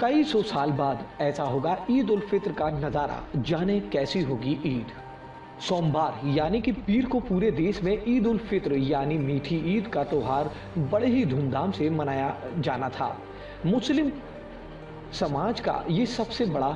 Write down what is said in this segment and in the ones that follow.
कई सौ साल बाद ऐसा होगा ईद उल फित्र का नज़ारा। जाने कैसी होगी ईद। सोमवार यानी कि पीर को पूरे देश में ईद उल फित्र यानी मीठी ईद का त्योहार बड़े ही धूमधाम से मनाया जाना था। मुस्लिम समाज का ये सबसे बड़ा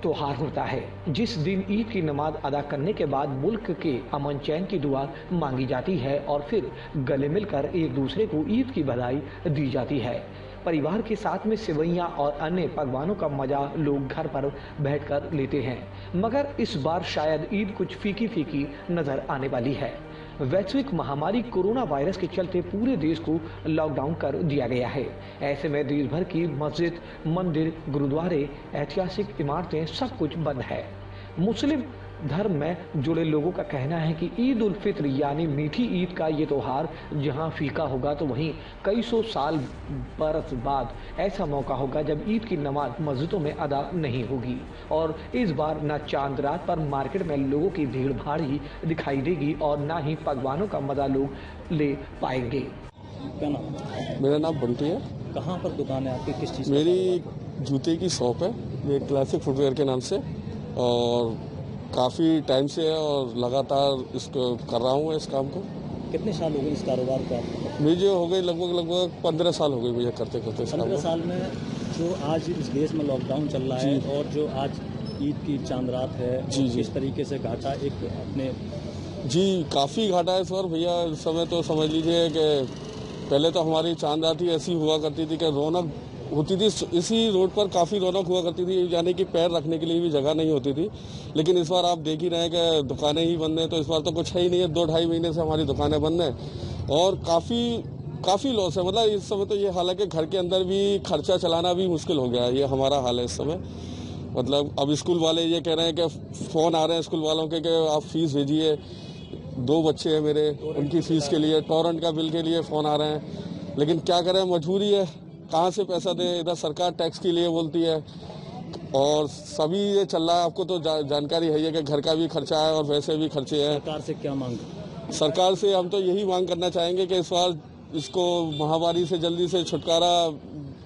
त्योहार होता है, जिस दिन ईद की नमाज अदा करने के बाद मुल्क के अमन चैन की दुआ मांगी जाती है और फिर गले मिलकर एक दूसरे को ईद की बधाई दी जाती है। परिवार के साथ में सेवइयां और अन्य पकवानों का मजा लोग घर पर बैठकर लेते हैं, मगर इस बार शायद ईद कुछ फीकी फीकी नजर आने वाली है। वैश्विक महामारी कोरोना वायरस के चलते पूरे देश को लॉकडाउन कर दिया गया है। ऐसे में देश भर की मस्जिद, मंदिर, गुरुद्वारे, ऐतिहासिक इमारतें सब कुछ बंद है। मुस्लिम धर्म में जुड़े लोगों का कहना है कि ईद उल फित्र यानी मीठी ईद का ये त्योहार जहां फीका होगा, तो वहीं कई सौ साल बरस बाद ऐसा मौका होगा जब ईद की नमाज मस्जिदों में अदा नहीं होगी और इस बार न चांद रात पर मार्केट में लोगों की भीड़ भाड़ ही दिखाई देगी और न ही पकवानों का मजा लोग ले पाएंगे। क्या नाम? मेरा नाम बंटी है। कहाँ पर दुकान है आपकी, किस चीज़? मेरी जूते की शॉप है, ये क्लासिक फुटवेयर के नाम से, और काफ़ी टाइम से है और लगातार इसको कर रहा हूँ इस काम को। कितने साल हो गए इस कारोबार को आपको? मुझे हो गई लगभग 15 साल हो गए मुझे करते करते इस काम को। 15 साल में जो आज इस देश में लॉकडाउन चल रहा है और जो आज ईद की चांद रात है, जी किस तरीके से घाटा एक अपने? जी काफ़ी घाटा है सर भैया। इस समय तो समझ लीजिए कि पहले तो हमारी चांद रात ही ऐसी हुआ करती थी कि रौनक होती थी, इसी रोड पर काफ़ी रौनक हुआ करती थी, यानी कि पैर रखने के लिए भी जगह नहीं होती थी। लेकिन इस बार आप देख ही रहे हैं कि दुकानें ही बंद हैं, तो इस बार तो कुछ है ही नहीं है। 2-2.5 महीने से हमारी दुकानें बंद हैं और काफ़ी लॉस है। मतलब इस समय तो ये हाल है कि घर के अंदर भी खर्चा चलाना भी मुश्किल हो गया है। ये हमारा हाल है इस समय। मतलब अब स्कूल वाले ये कह रहे हैं कि फ़ोन आ रहे हैं स्कूल वालों के कि आप फीस भेजिए। 2 बच्चे हैं मेरे, उनकी फ़ीस के लिए, टॉरेंट का बिल के लिए फ़ोन आ रहे हैं। लेकिन क्या करें, मजबूरी है, कहाँ से पैसा दें। इधर सरकार टैक्स के लिए बोलती है और सभी ये चल रहा है। आपको तो जानकारी है कि घर का भी खर्चा है और वैसे भी खर्चे हैं। सरकार से क्या मांग? सरकार से हम तो यही मांग करना चाहेंगे कि इस बार इसको महामारी से जल्दी से छुटकारा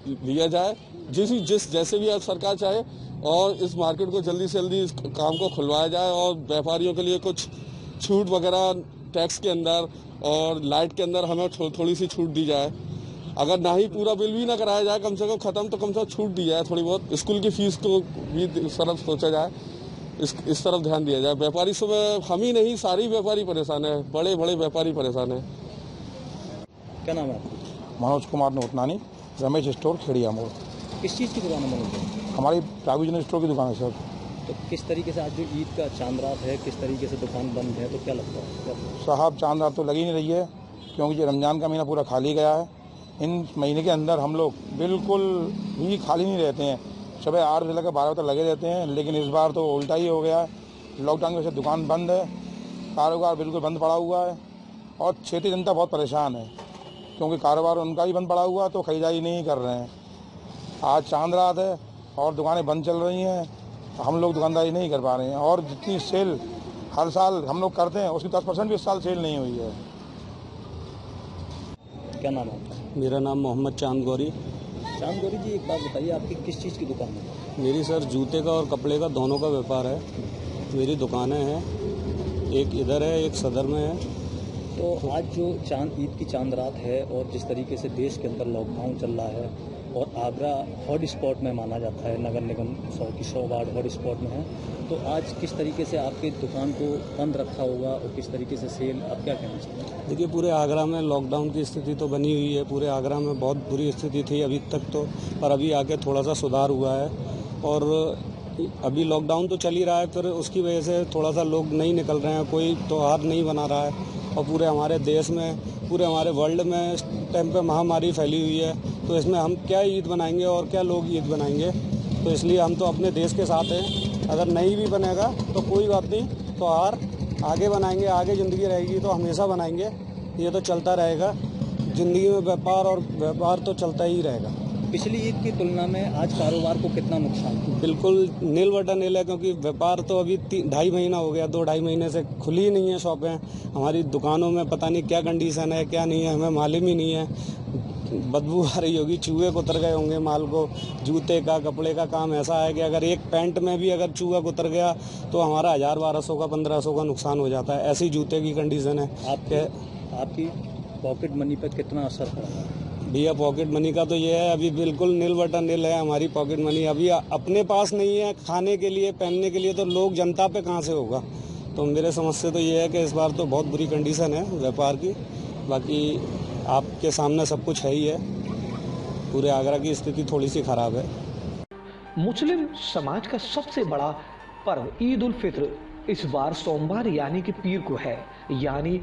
दिया जाए, जैसे भी सरकार चाहे, और इस मार्केट को जल्दी से जल्दी इस काम को खुलवाया जाए और व्यापारियों के लिए कुछ छूट वगैरह टैक्स के अंदर और लाइट के अंदर हमें थोड़ी सी छूट दी जाए। अगर ना ही पूरा बिल भी ना कराया जाए, कम से कम खत्म, तो कम से कम छूट दी जाए थोड़ी बहुत। स्कूल की फीस को भी इस तरफ सोचा जाए, इस तरफ ध्यान दिया जाए। व्यापारी सुबह हम ही नहीं, सारी व्यापारी परेशान है, बड़े बड़े व्यापारी परेशान है। क्या नाम है? मनोज कुमार नोतनानी, रमेश स्टोर, खेड़िया मोड़। किस चीज़ की दुकान है मनोज? हमारी प्रोविजनल स्टोर की दुकान है सर। तो किस तरीके से आज जो ईद का चांद रात है, किस तरीके से दुकान बंद है, तो क्या लगता है? साहब चांद रात तो लगी नहीं रही है, क्योंकि ये रमज़ान का महीना पूरा खाली गया है। इन महीने के अंदर हम लोग बिल्कुल भी खाली नहीं रहते हैं, सुबह 8 से लेकर 12 बजे तक लगे रहते हैं। लेकिन इस बार तो उल्टा ही हो गया है। लॉकडाउन की वजह से दुकान बंद है, कारोबार बिल्कुल बंद पड़ा हुआ है और क्षेत्रीय जनता बहुत परेशान है, क्योंकि कारोबार उनका भी बंद पड़ा हुआ है, तो खरीदारी नहीं कर रहे हैं। आज चांद रात है और दुकानें बंद चल रही हैं, तो हम लोग दुकानदारी नहीं कर पा रहे हैं। और जितनी सेल हर साल हम लोग करते हैं, उसकी 10% भी इस साल सेल नहीं हुई है। क्या नाम है? मेरा नाम मोहम्मद चांद गौरी। चांद गौरी जी, एक बात बताइए, आपकी किस चीज़ की दुकान है? मेरी सर जूते का और कपड़े का दोनों का व्यापार है। मेरी दुकानें हैं, एक इधर है, एक सदर में है। तो आज जो ईद की चांद रात है और जिस तरीके से देश के अंदर लॉकडाउन चल रहा है और आगरा हॉट स्पॉट में माना जाता है, नगर निगम 100 वार्ड हॉट स्पॉट में है, तो आज किस तरीके से आपकी दुकान को बंद रखा होगा और किस तरीके से सेल, आप क्या कहना चाहते हैं? देखिए, पूरे आगरा में लॉकडाउन की स्थिति तो बनी हुई है। पूरे आगरा में बहुत बुरी स्थिति थी अभी तक तो, पर अभी आके थोड़ा सा सुधार हुआ है और अभी लॉकडाउन तो चल ही रहा है, फिर उसकी वजह से थोड़ा सा लोग नहीं निकल रहे हैं, कोई त्योहार नहीं बना रहा है। और पूरे हमारे देश में, पूरे हमारे वर्ल्ड में इस टाइम पे महामारी फैली हुई है, तो इसमें हम क्या ईद बनाएंगे और क्या लोग ईद बनाएंगे। तो इसलिए हम तो अपने देश के साथ हैं। अगर नहीं भी बनेगा तो कोई बात नहीं, त्योहार आगे बनाएंगे, आगे ज़िंदगी रहेगी तो हमेशा बनाएंगे। ये तो चलता रहेगा ज़िंदगी में, व्यापार और व्यापार तो चलता ही रहेगा। पिछली ईद की तुलना में आज कारोबार को कितना नुकसान हुआ? बिल्कुल नील बटा नील है, क्योंकि व्यापार तो अभी 2.5 महीना हो गया, 2-2.5 महीने से खुली ही नहीं है शॉपें। हमारी दुकानों में पता नहीं क्या कंडीशन है क्या नहीं है, हमें मालूम ही नहीं है। बदबू आ रही होगी, चूहे उतर गए होंगे माल को। जूते का कपड़े का काम ऐसा है कि अगर एक पैंट में भी अगर चूहा उतर गया तो हमारा 1000-1200 का 1500 का नुकसान हो जाता है। ऐसी जूते की कंडीशन है। आपकी पॉकेट मनी पर कितना असर पड़ा है? भैया पॉकेट मनी का तो ये है, अभी बिल्कुल नील बटन नील है हमारी पॉकेट मनी। अभी अपने पास नहीं है खाने के लिए पहनने के लिए, तो लोग जनता पे कहाँ से होगा। तो मेरे समझ से तो ये है कि इस बार तो बहुत बुरी कंडीशन है व्यापार की। बाकी आपके सामने सब कुछ है ही है, पूरे आगरा की स्थिति थोड़ी सी खराब है। मुस्लिम समाज का सबसे बड़ा पर्व ईद उल फित्र इस बार सोमवार यानी कि पीर को है, यानी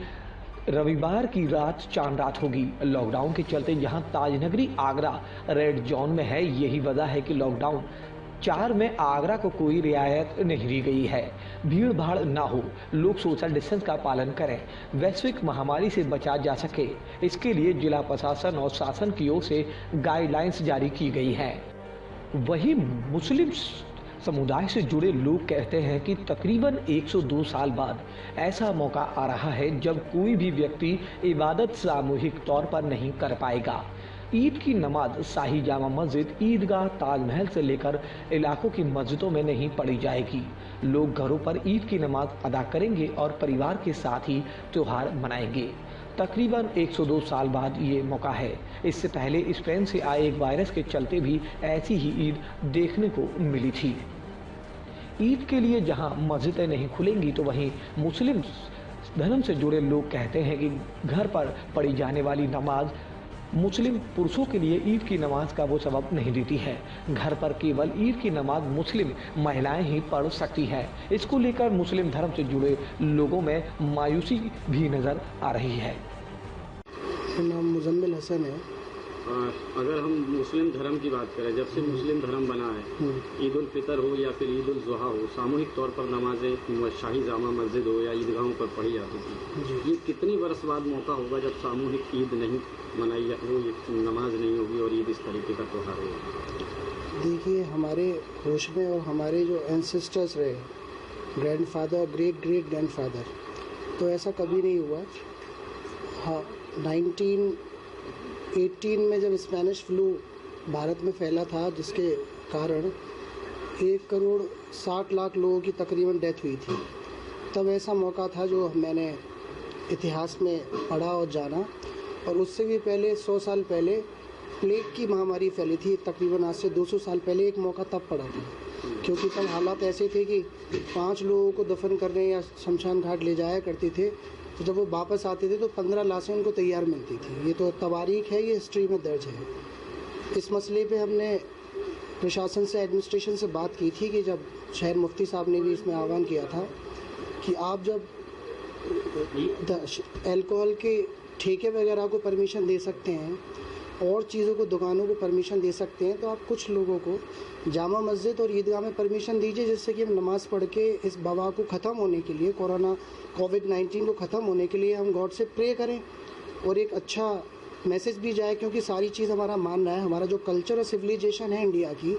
रविवार की रात चांद रात होगी। लॉकडाउन के चलते जहां ताजनगरी आगरा रेड जोन में है, यही वजह है कि लॉकडाउन 4 में आगरा को कोई रियायत नहीं दी गई है। भीड़ भाड़ ना हो, लोग सोशल डिस्टेंस का पालन करें, वैश्विक महामारी से बचा जा सके, इसके लिए जिला प्रशासन और शासन की ओर से गाइडलाइंस जारी की गई है। वहीं मुस्लिम समुदाय से जुड़े लोग कहते हैं कि तकरीबन 102 साल बाद ऐसा मौका आ रहा है जब कोई भी व्यक्ति इबादत सामूहिक तौर पर नहीं कर पाएगा। ईद की नमाज शाही जामा मस्जिद, ईदगाह, ताजमहल से लेकर इलाकों की मस्जिदों में नहीं पढ़ी जाएगी। लोग घरों पर ईद की नमाज अदा करेंगे और परिवार के साथ ही त्योहार मनाएंगे। तकरीबन 102 साल बाद ये मौका है। इससे पहले स्पेन से आए एक वायरस के चलते भी ऐसी ही ईद देखने को मिली थी। ईद के लिए जहां मस्जिदें नहीं खुलेंगी तो वहीं मुस्लिम धर्म से जुड़े लोग कहते हैं कि घर पर पढ़ी जाने वाली नमाज मुस्लिम पुरुषों के लिए ईद की नमाज का वो सबब नहीं देती है। घर पर केवल ईद की नमाज मुस्लिम महिलाएं ही पढ़ सकती हैं। इसको लेकर मुस्लिम धर्म से जुड़े लोगों में मायूसी भी नजर आ रही है। नाम मुजम्मिल हसन है। अगर हम मुस्लिम धर्म की बात करें, जब से मुस्लिम धर्म बना है, ईद उल फितर हो या फिर ईद उल जुहा हो, सामूहिक तौर पर नमाजें शाही जामा मस्जिद हो या ईदगाहों पर पढ़ी जाती थी। ये कितनी बरस बाद मौका होगा जब सामूहिक ईद नहीं मनाई हो, नमाज नहीं होगी और ईद इस तरीके का त्यौहार होगा? देखिए, हमारे होश में और हमारे जो एंसेस्टर्स रहे, ग्रैंडफादर, ग्रेट ग्रेट ग्रैंडफादर, तो ऐसा कभी नहीं हुआ। हाँ, 1918 में जब स्पेनिश फ्लू भारत में फैला था, जिसके कारण 1,60,00,000 लोगों की तकरीबन डेथ हुई थी, तब ऐसा मौका था जो मैंने इतिहास में पढ़ा और जाना। और उससे भी पहले 100 साल पहले प्लेग की महामारी फैली थी, तकरीबन आज से 200 साल पहले एक मौका तब पड़ा था, क्योंकि तब हालात ऐसे थे कि 5 लोगों को दफन करने या शमशान घाट ले जाया करते थे, तो जब वो वापस आते थे तो 15 लाशें उनको तैयार मिलती थी। ये तो तवारीख है, ये हिस्ट्री में दर्ज है। इस मसले पे हमने प्रशासन से, एडमिनिस्ट्रेशन से बात की थी कि जब शहर मुफ्ती साहब ने भी इसमें आह्वान किया था कि आप जब अल्कोहल के ठेके वगैरह को परमिशन दे सकते हैं और चीज़ों को, दुकानों को परमिशन दे सकते हैं, तो आप कुछ लोगों को जामा मस्जिद और ईदगाह में परमिशन दीजिए, जिससे कि हम नमाज पढ़ के इस वबा को ख़त्म होने के लिए, कोविड-19 को ख़त्म होने के लिए हम गॉड से प्रे करें और एक अच्छा मैसेज भी जाए। क्योंकि सारी चीज़ हमारा मानना है, हमारा जो कल्चर और सिविलाइजेशन है इंडिया की,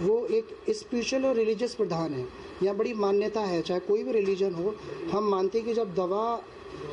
वो एक स्पिरिचुअल और रिलीजियस प्रधान है। यहाँ बड़ी मान्यता है, चाहे कोई भी रिलीजन हो, हम मानते हैं कि जब दवा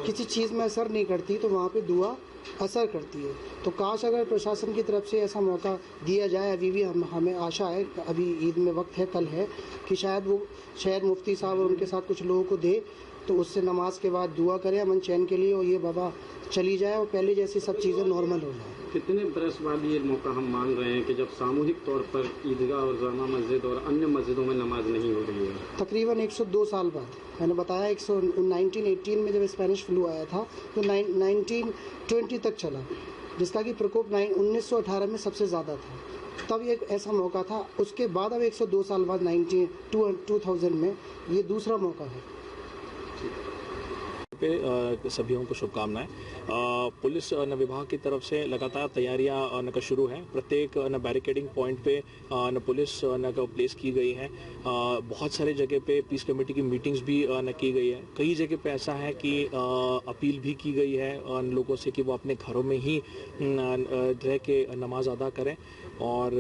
किसी चीज़ में असर नहीं करती तो वहाँ पे दुआ असर करती है। तो काश अगर प्रशासन की तरफ से ऐसा मौका दिया जाए, अभी भी हमें आशा है, अभी ईद में वक्त है, कल है, कि शायद वो शहर मुफ्ती साहब और उनके साथ कुछ लोगों को दे, तो उससे नमाज के बाद दुआ करें अमन चैन के लिए और ये वबा चली जाए और पहले जैसी सब चीज़ें नॉर्मल हो जाए। कितने बरस बाद ये मौका हम मान रहे हैं कि जब सामूहिक तौर पर ईदगाह और जामा मस्जिद और अन्य मस्जिदों में नमाज नहीं हो रही है? तकरीबन 102 साल बाद। मैंने बताया 1918 में जब स्पेनिश फ्लू आया था तो 1920 तक चला, जिसका कि प्रकोप 1918 में सबसे ज़्यादा था। तब एक ऐसा मौका था। उसके बाद अब 102 साल बाद 2000 में ये दूसरा मौका है। पे सभी को शुभकामनाएं। पुलिस विभाग की तरफ से लगातार तैयारियां शुरू हैं। प्रत्येक बैरिकेडिंग पॉइंट पे पुलिस प्लेस की गई है। बहुत सारे जगह पे पीस कमेटी की मीटिंग्स भी की गई है। कई जगह पे ऐसा है कि अपील भी की गई है लोगों से कि वो अपने घरों में ही रह के नमाज अदा करें। और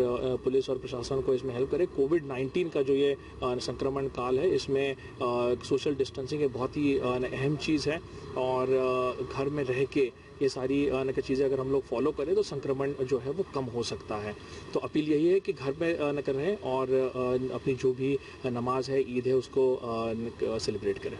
पुलिस और प्रशासन को इसमें हेल्प करे। कोविड-19 का जो ये संक्रमण काल है, इसमें सोशल डिस्टेंसिंग एक बहुत ही अहम चीज़ है और घर में रह के ये सारी चीज़ें अगर हम लोग फॉलो करें तो संक्रमण जो है वो कम हो सकता है। तो अपील यही है कि घर में रहें और अपनी जो भी नमाज है, ईद है, उसको सेलिब्रेट करें।